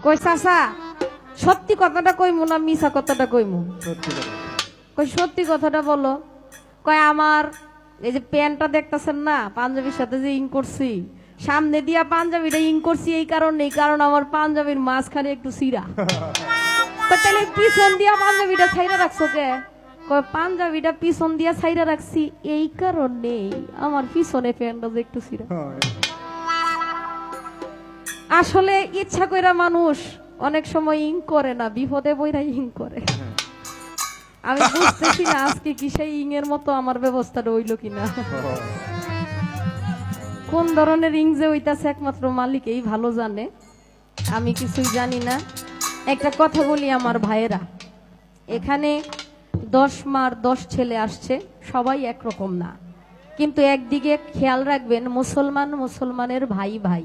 কই চাচা সত্যি কথাটা কইমু না মিছা কথাটা কইমু? সত্যি কথা। কই সত্যি কথাটা বলো। কয় আমার এই যে প্যান্টটা দেখতেছেন না, পাঞ্জাবির সাথে যে ইং করছি, সামনে দিয়া পাঞ্জাবিটা ইং করছি কারণ আমার পাঞ্জাবির মাঝখানে একটু চিরা। তাহলে পিছন দিয়া পাঞ্জাবিটা ছাইরা রাখছো কে? কয় পাঞ্জাবিটা পিছন দিয়া ছাইরা রাখছি এই কারণে আমার পিছনে প্যান্টটা যে একটু চিরা। আসলে ইচ্ছা কইরা মানুষ অনেক সময় ইং করে না, বিপদে বইরা ইং করে। আমি বুঝতেছি না আজকে কি সেই ইং এর মতো আমার ব্যবস্থাটা হইল কিনা। কোন ধরনের ইং যে হইতাছে একমাত্র মালিকই ভালো জানে, আমি কিছুই জানি না। একটা কথা বলি আমার ভাইয়েরা, এখানে 10 মার 10 ছেলে আসছে, সবাই একরকম না, কিন্তু একদিকে খেয়াল রাখবেন মুসলমানের ভাই ভাই।